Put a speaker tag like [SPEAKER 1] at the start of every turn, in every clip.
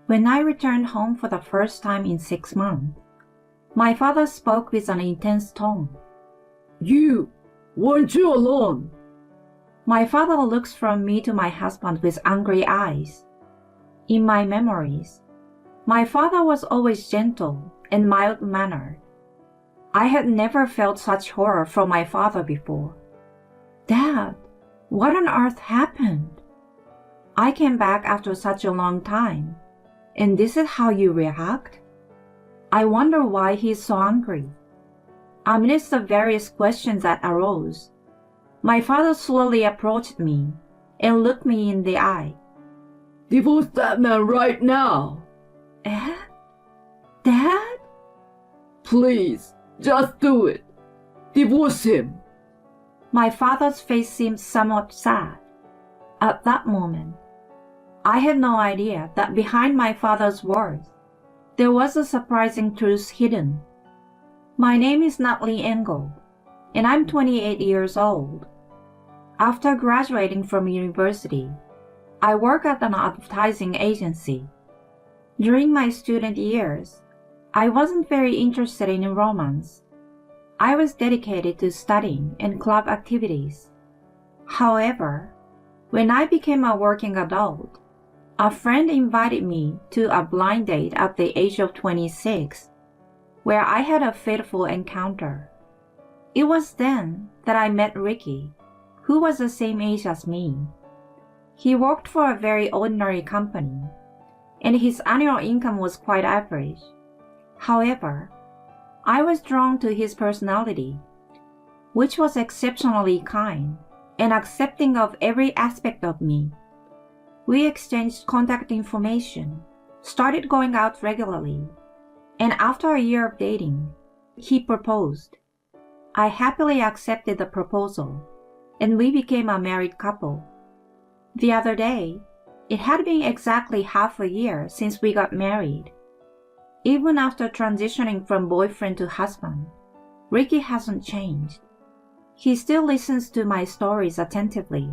[SPEAKER 1] When I returned home for the first time in 6 months, my father spoke with an intense tone.
[SPEAKER 2] Weren't you alone?
[SPEAKER 1] My father looks from me to my husband with angry eyes. In my memories, my father was always gentle and mild-mannered. I had never felt such horror from my father before. Dad, what on earth happened? I came back after such a long time, and this is how you react? I wonder why he is so angry. Amidst the various questions that arose, my father slowly approached me and looked me in the eye.
[SPEAKER 2] Divorce that man right now.
[SPEAKER 1] Eh? Dad?
[SPEAKER 2] Please, just do it. Divorce him.
[SPEAKER 1] My father's face seemed somewhat sad. At that moment, I had no idea that behind my father's words, there was a surprising truth hidden. My name is Natalie Engel, and I'm 28 years old. After graduating from university, I work at an advertising agency. During my student years, I wasn't very interested in romance. I was dedicated to studying and club activities. However, when I became a working adult, a friend invited me to a blind date at the age of 26, where I had a fateful encounter. It was then that I met Ricky, who was the same age as me. He worked for a very ordinary company, and his annual income was quite average. However, I was drawn to his personality, which was exceptionally kind and accepting of every aspect of me. We exchanged contact information, started going out regularly, and after a year of dating, he proposed. I happily accepted the proposal, and we became a married couple. The other day, it had been exactly half a year since we got married. Even after transitioning from boyfriend to husband, Ricky hasn't changed. He still listens to my stories attentively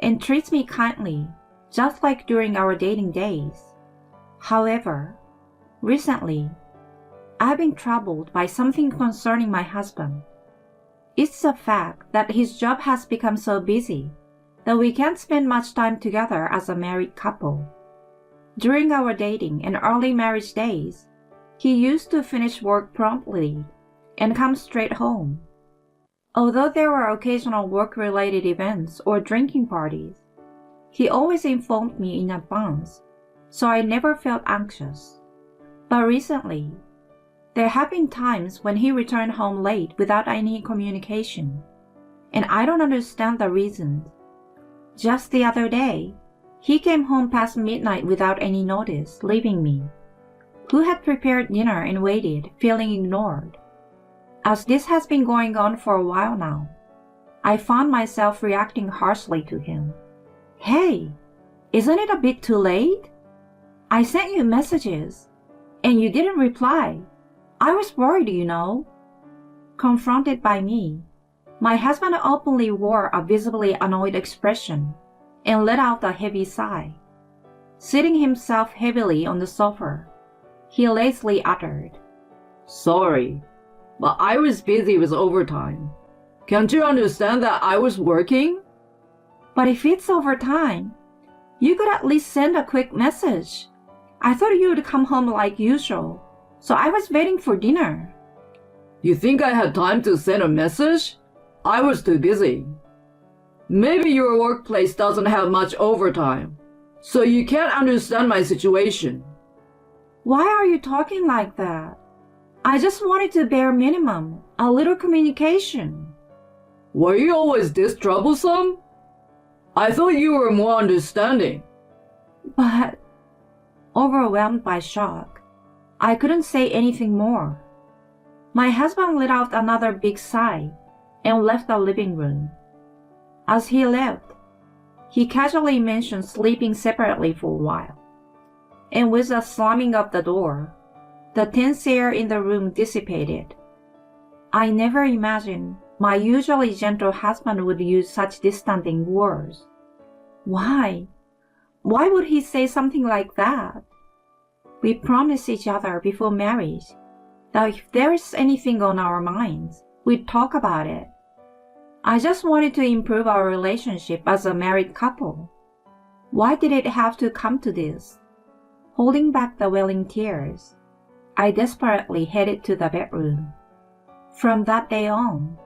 [SPEAKER 1] and treats me kindly, just like during our dating days. However, recently, I've been troubled by something concerning my husband. It's the fact that his job has become so busy that we can't spend much time together as a married couple. During our dating and early marriage days, he used to finish work promptly and come straight home. Although there were occasional work-related events or drinking parties, he always informed me in advance, so I never felt anxious. But recently, there have been times when he returned home late without any communication, and I don't understand the reasons. Just the other day, he came home past midnight without any notice, leaving me, who had prepared dinner and waited, feeling ignored. As this has been going on for a while now, I found myself reacting harshly to him. Hey, isn't it a bit too late? I sent you messages, and you didn't reply. I was worried, you know. Confronted by me, my husband openly wore a visibly annoyed expression and let out a heavy sigh. Sitting himself heavily on the sofa, he lazily uttered,
[SPEAKER 2] Sorry, but I was busy with overtime. Can't you understand that I was working?
[SPEAKER 1] But if it's overtime, you could at least send a quick message. I thought you would come home like usual, so I was waiting for dinner.
[SPEAKER 2] You think I had time to send a message? I was too busy. Maybe your workplace doesn't have much overtime, so you can't understand my situation.
[SPEAKER 1] Why are you talking like that? I just wanted to bare minimum, a little communication.
[SPEAKER 2] Were you always this troublesome? I thought you were more understanding.
[SPEAKER 1] But, overwhelmed by shock, I couldn't say anything more. My husband let out another big sigh and left the living room. As he left, he casually mentioned sleeping separately for a while. And with a slamming of the door, the tense air in the room dissipated. I never imagined my usually gentle husband would use such distancing words. Why? Why would he say something like that? We promised each other before marriage that if there is anything on our minds, we'd talk about it. I just wanted to improve our relationship as a married couple. Why did it have to come to this? Holding back the welling tears, I desperately headed to the bedroom. From that day on,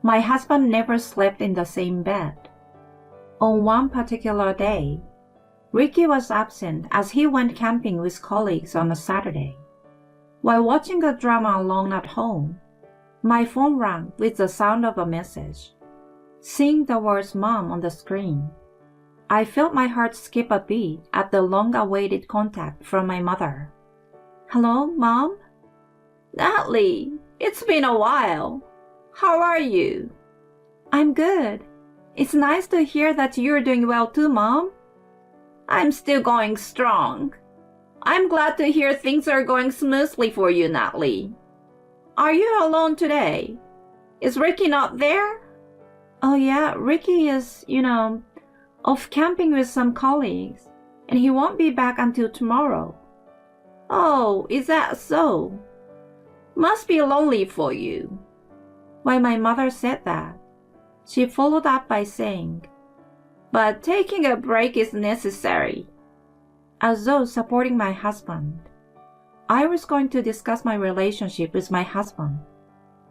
[SPEAKER 1] my husband never slept in the same bed. On one particular day, Ricky was absent as he went camping with colleagues on a Saturday. While watching a drama alone at home, my phone rang with the sound of a message. Seeing the words "Mom" on the screen, I felt my heart skip a beat at the long-awaited contact from my mother. "Hello, Mom?" "Natalie, it's been a while. How are you?" "I'm good. It's nice to hear that you're doing well too, Mom." "I'm still going strong. I'm glad to hear things are going smoothly for you, Natalie. Are you alone today? Is Ricky not there?" "Oh yeah, Ricky is, off camping with some colleagues, and he won't be back until tomorrow."
[SPEAKER 2] "Oh, is that so? Must be lonely for you."
[SPEAKER 1] When my mother said that, she followed up by saying,
[SPEAKER 2] "But taking a break is necessary."
[SPEAKER 1] As though supporting my husband. I was going to discuss my relationship with my husband,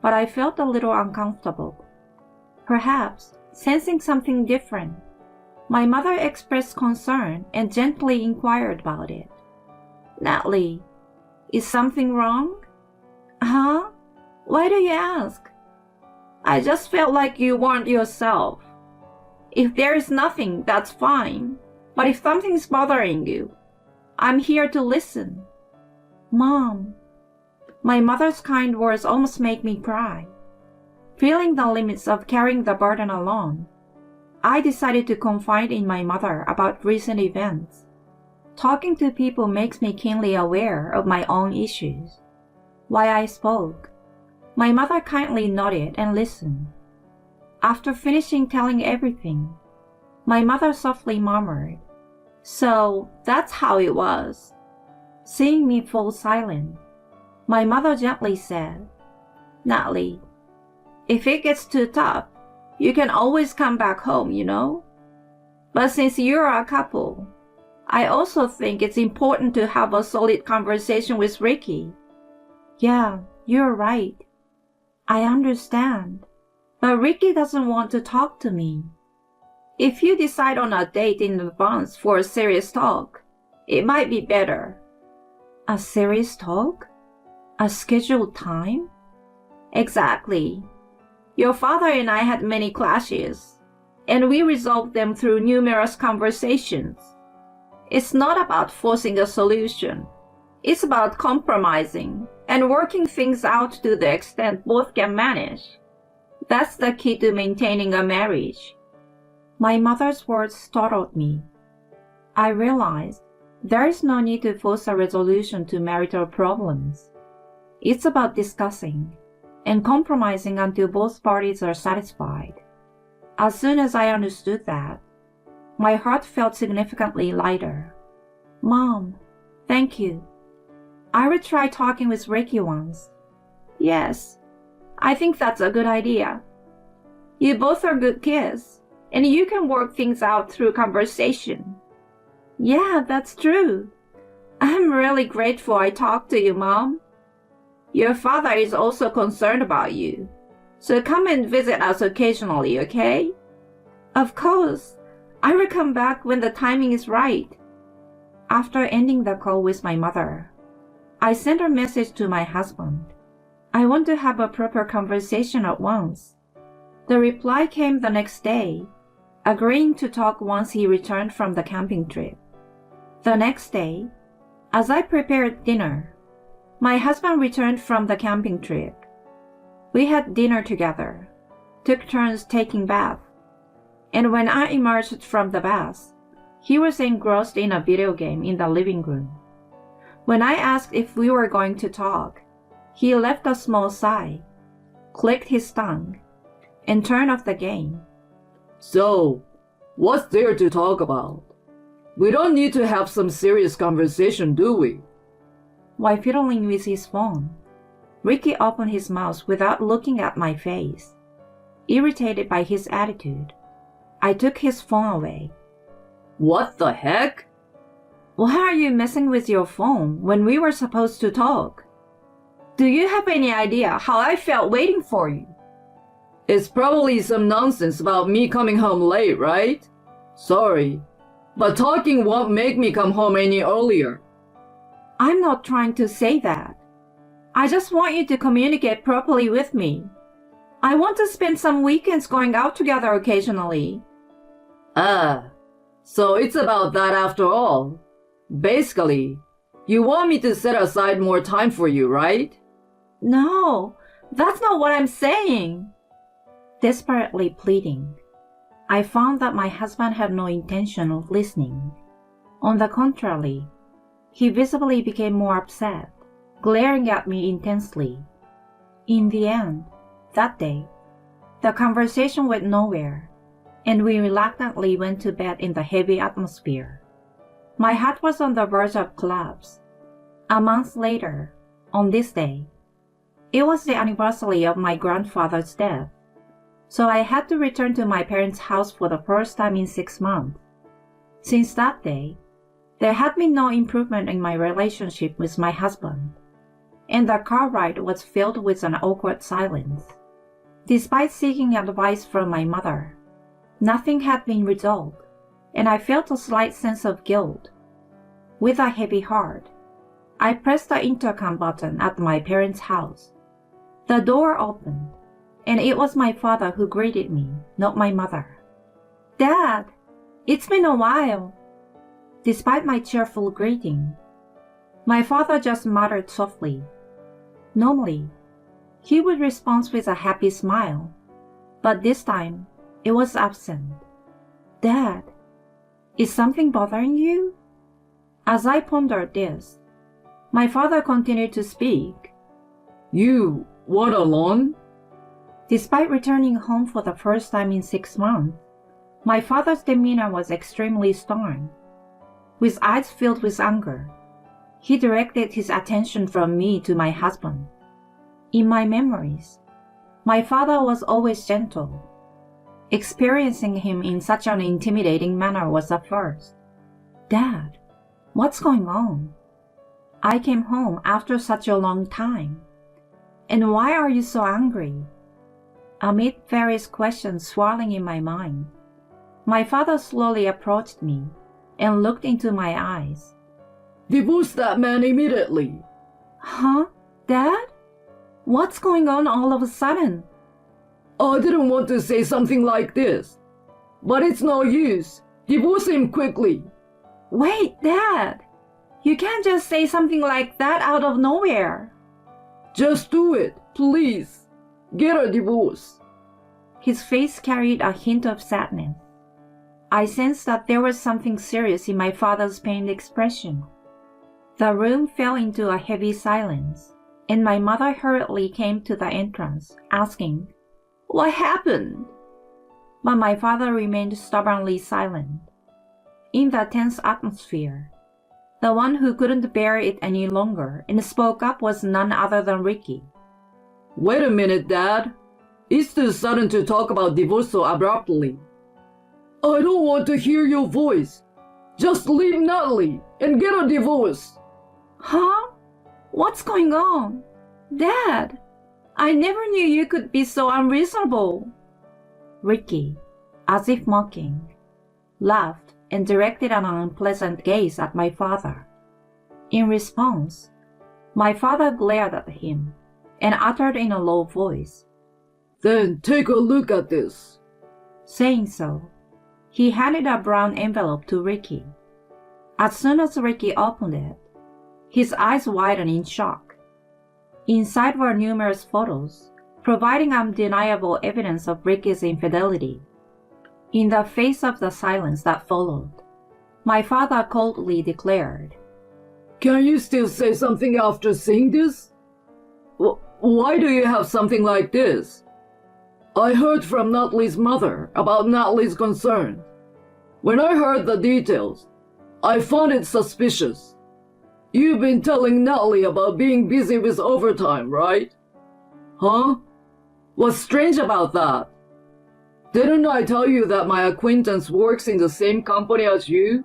[SPEAKER 1] but I felt a little uncomfortable. Perhaps, sensing something different, my mother expressed concern and gently inquired about it.
[SPEAKER 2] "Natalie, is something wrong?"
[SPEAKER 1] "Huh? Why do you ask?"
[SPEAKER 2] "I just felt like you weren't yourself. If there is nothing, that's fine. But if something's bothering you, I'm here to listen."
[SPEAKER 1] "Mom." My mother's kind words almost make me cry. Feeling the limits of carrying the burden alone, I decided to confide in my mother about recent events. Talking to people makes me keenly aware of my own issues. While I spoke, my mother kindly nodded and listened. After finishing telling everything, my mother softly murmured,
[SPEAKER 2] "So that's how it was."
[SPEAKER 1] Seeing me fall silent, my mother gently said,
[SPEAKER 2] "Natalie, if it gets too tough, you can always come back home, But since you're a couple, I also think it's important to have a solid conversation with Ricky."
[SPEAKER 1] "Yeah, you're right. I understand. But Ricky doesn't want to talk to me."
[SPEAKER 2] "If you decide on a date in advance for a serious talk, it might be better."
[SPEAKER 1] "A serious talk? A scheduled time?"
[SPEAKER 2] "Exactly. Your father and I had many clashes, and we resolved them through numerous conversations. It's not about forcing a solution. It's about compromising and working things out to the extent both can manage. That's the key to maintaining a marriage."
[SPEAKER 1] My mother's words startled me. I realized there is no need to force a resolution to marital problems. It's about discussing and compromising until both parties are satisfied. As soon as I understood that, my heart felt significantly lighter. "Mom, thank you. I will try talking with Ricky once."
[SPEAKER 2] "Yes, I think that's a good idea. You both are good kids, and you can work things out through conversation."
[SPEAKER 1] "Yeah, that's true.
[SPEAKER 2] I'm really grateful I talked to you, Mom. Your father is also concerned about you, so come and visit us occasionally, okay?"
[SPEAKER 1] "Of course. I will come back when the timing is right." After ending the call with my mother, I sent a message to my husband. "I want to have a proper conversation at once." The reply came the next day, agreeing to talk once he returned from the camping trip. The next day, as I prepared dinner, my husband returned from the camping trip. We had dinner together, took turns taking baths, and when I emerged from the bath, he was engrossed in a video game in the living room. When I asked if we were going to talk, he left a small sigh, clicked his tongue, and turned off the game.
[SPEAKER 2] "So, what's there to talk about? We don't need to have some serious conversation, do we?"
[SPEAKER 1] while fiddling with his phone. Ricky opened his mouth without looking at my face. Irritated by his attitude, I took his phone away.
[SPEAKER 2] What the heck?
[SPEAKER 1] Why are you messing with your phone when we were supposed to talk? Do you have any idea how I felt waiting for you?
[SPEAKER 2] It's probably some nonsense about me coming home late, right? Sorry, but talking won't make me come home any earlier.
[SPEAKER 1] I'm not trying to say that. I just want you to communicate properly with me. I want to spend some weekends going out together occasionally.
[SPEAKER 2] So it's about that after all. Basically, you want me to set aside more time for you, right?
[SPEAKER 1] No, that's not what I'm saying. Desperately pleading, I found that my husband had no intention of listening. On the contrary, he visibly became more upset, glaring at me intensely. In the end, that day, the conversation went nowhere, and we reluctantly went to bed in the heavy atmosphere. My heart was on the verge of collapse. A month later, on this day, it was the anniversary of my grandfather's death, so I had to return to my parents' house for the first time in 6 months. Since that day, there had been no improvement in my relationship with my husband, and the car ride was filled with an awkward silence. Despite seeking advice from my mother, nothing had been resolved, and I felt a slight sense of guilt. With a heavy heart, I pressed the intercom button at my parents' house. The door opened, and it was my father who greeted me, not my mother. "Dad, it's been a while." Despite my cheerful greeting, my father just muttered softly. Normally, he would respond with a happy smile, but this time it was absent. "Dad, is something bothering you?" As I pondered this, my father continued to speak.
[SPEAKER 2] You want alone?
[SPEAKER 1] Despite returning home for the first time in 6 months, my father's demeanor was extremely stern. With eyes filled with anger, he directed his attention from me to my husband. In my memories, my father was always gentle. Experiencing him in such an intimidating manner was a first. "Dad, what's going on? I came home after such a long time. And why are you so angry?" Amid various questions swirling in my mind, my father slowly approached me and looked into my eyes.
[SPEAKER 2] Divorce that man immediately.
[SPEAKER 1] "Huh? Dad? What's going on all of a sudden?"
[SPEAKER 2] I didn't want to say something like this, but it's no use. Divorce him quickly.
[SPEAKER 1] "Wait, Dad! You can't just say something like that out of nowhere."
[SPEAKER 2] Just do it, please. Get a divorce.
[SPEAKER 1] His face carried a hint of sadness. I sensed that there was something serious in my father's pained expression. The room fell into a heavy silence, and my mother hurriedly came to the entrance, asking, "What happened?" But my father remained stubbornly silent. In the tense atmosphere, the one who couldn't bear it any longer and spoke up was none other than Ricky.
[SPEAKER 2] Wait a minute, Dad. It's too sudden to talk about divorce so abruptly. I don't want to hear your voice. Just leave Natalie and get a divorce.
[SPEAKER 1] Huh? What's going on? Dad, I never knew you could be so unreasonable. Ricky, as if mocking, laughed and directed an unpleasant gaze at my father. In response, my father glared at him and uttered in a low voice,
[SPEAKER 2] Then take a look at this.
[SPEAKER 1] Saying so, he handed a brown envelope to Ricky. As soon as Ricky opened it, his eyes widened in shock. Inside were numerous photos, providing undeniable evidence of Ricky's infidelity. In the face of the silence that followed, my father coldly declared,
[SPEAKER 2] Can you still say something after seeing this? Why do you have something like this? I heard from Natalie's mother about Natalie's concern. When I heard the details, I found it suspicious. You've been telling Natalie about being busy with overtime, right? Huh? What's strange about that? Didn't I tell you that my acquaintance works in the same company as you?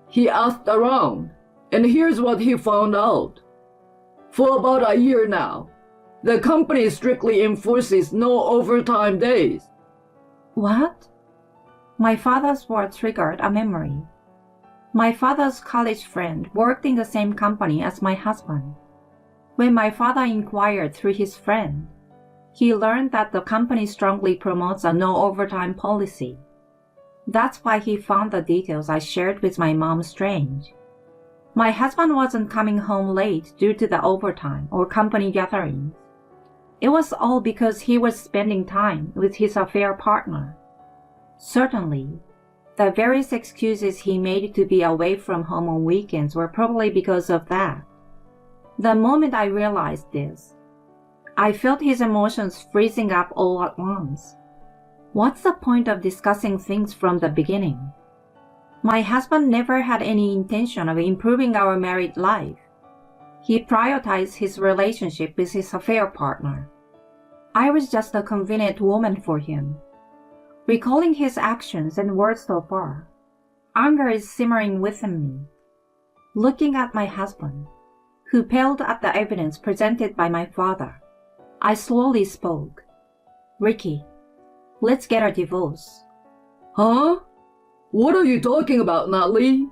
[SPEAKER 2] He asked around, and here's what he found out. For about a year now, the company strictly enforces no overtime days.
[SPEAKER 1] What? My father's words triggered a memory. My father's college friend worked in the same company as my husband. When my father inquired through his friend, he learned that the company strongly promotes a no overtime policy. That's why he found the details I shared with my mom strange. My husband wasn't coming home late due to the overtime or company gatherings. It was all because he was spending time with his affair partner. Certainly, the various excuses he made to be away from home on weekends were probably because of that. The moment I realized this, I felt his emotions freezing up all at once. What's the point of discussing things from the beginning? My husband never had any intention of improving our married life. He prioritized his relationship with his affair partner. I was just a convenient woman for him. Recalling his actions and words so far, anger is simmering within me. Looking at my husband, who paled at the evidence presented by my father, I slowly spoke. Ricky, let's get a divorce.
[SPEAKER 2] Huh? What are you talking about, Natalie?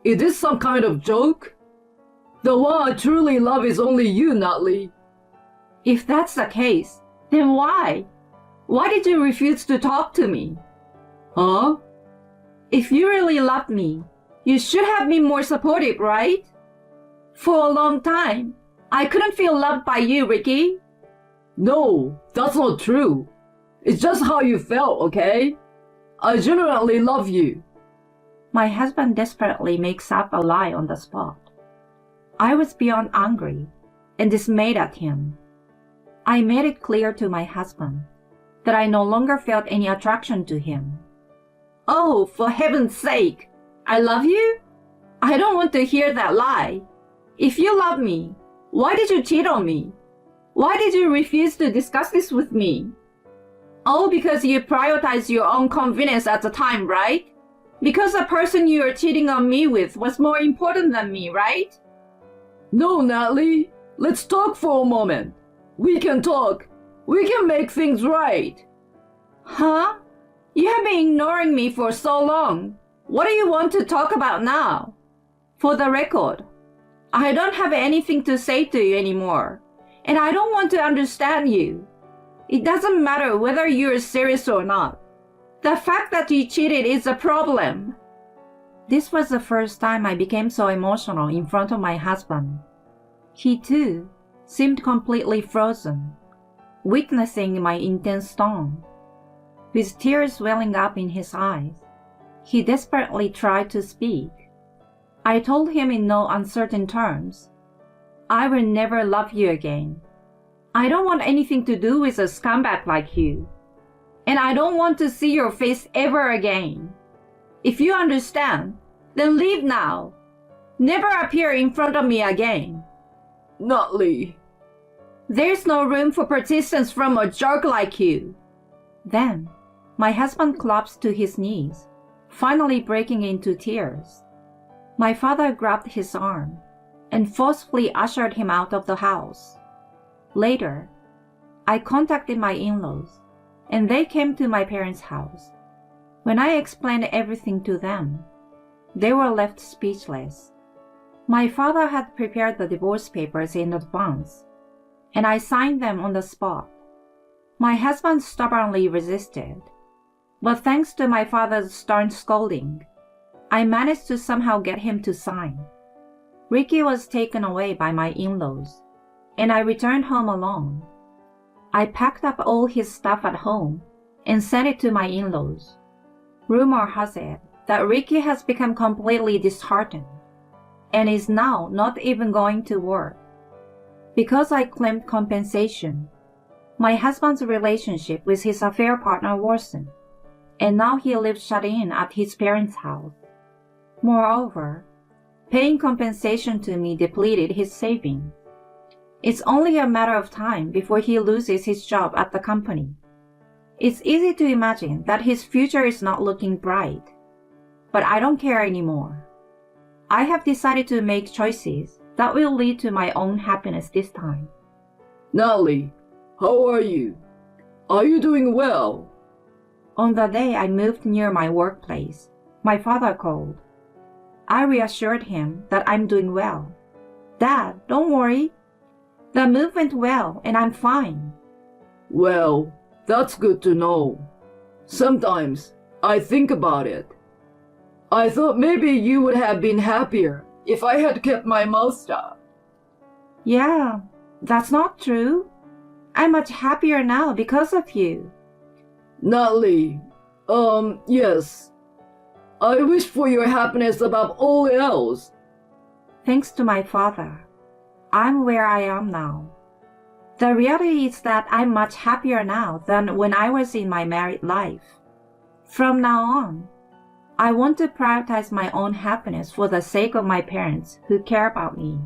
[SPEAKER 2] Is this some kind of joke? The one I truly love is only you, Natalie.
[SPEAKER 1] If that's the case, then why? Why did you refuse to talk to me?
[SPEAKER 2] Huh?
[SPEAKER 1] If you really loved me, you should have been more supportive, right? For a long time, I couldn't feel loved by you, Ricky.
[SPEAKER 2] No, that's not true. It's just how you felt, okay? I genuinely love you.
[SPEAKER 1] My husband desperately makes up a lie on the spot. I was beyond angry and dismayed at him. I made it clear to my husband that I no longer felt any attraction to him. Oh, for heaven's sake, I love you? I don't want to hear that lie. If you love me, why did you cheat on me? Why did you refuse to discuss this with me? All because you prioritized your own convenience at the time, right? Because the person you are cheating on me with was more important than me, right?
[SPEAKER 2] No, Natalie. Let's talk for a moment. We can talk. We can make things right.
[SPEAKER 1] Huh? You have been ignoring me for so long. What do you want to talk about now? For the record, I don't have anything to say to you anymore, and I don't want to understand you. It doesn't matter whether you're serious or not. The fact that you cheated is a problem. This was the first time I became so emotional in front of my husband. He too seemed completely frozen, witnessing my intense tone. With tears welling up in his eyes, he desperately tried to speak. I told him in no uncertain terms, I will never love you again. I don't want anything to do with a scumbag like you. And I don't want to see your face ever again. If you understand, then leave now. Never appear in front of me again.
[SPEAKER 2] Natalie.
[SPEAKER 1] There's no room for persistence from a jerk like you. Then, my husband collapsed to his knees, finally breaking into tears. My father grabbed his arm and forcefully ushered him out of the house. Later, I contacted my in-laws, and they came to my parents' house. When I explained everything to them, they were left speechless. My father had prepared the divorce papers in advance, and I signed them on the spot. My husband stubbornly resisted, but thanks to my father's stern scolding, I managed to somehow get him to sign. Ricky was taken away by my in-laws, and I returned home alone. I packed up all his stuff at home and sent it to my in-laws. Rumor has it that Ricky has become completely disheartened and is now not even going to work. Because I claimed compensation, my husband's relationship with his affair partner worsened, and now he lives shut in at his parents' house. Moreover, Paying compensation to me depleted his savings. It's only a matter of time before he loses his job at the company. It's easy to imagine that his future is not looking bright. But I don't care anymore. I have decided to make choices that will lead to my own happiness this time.
[SPEAKER 2] Natalie, how are you? Are you doing well?
[SPEAKER 1] On the day I moved near my workplace, my father called. I reassured him that I'm doing well. Dad, don't worry. The move went well and I'm fine.
[SPEAKER 2] Well, that's good to know. Sometimes I think about it. I thought maybe you would have been happier if I had kept my mouth shut.
[SPEAKER 1] Yeah, that's not true. I'm much happier now because of you.
[SPEAKER 2] Natalie, yes. I wish for your happiness above all else.
[SPEAKER 1] Thanks to my father, I'm where I am now. The reality is that I'm much happier now than when I was in my married life. From now on, I want to prioritize my own happiness for the sake of my parents who care about me.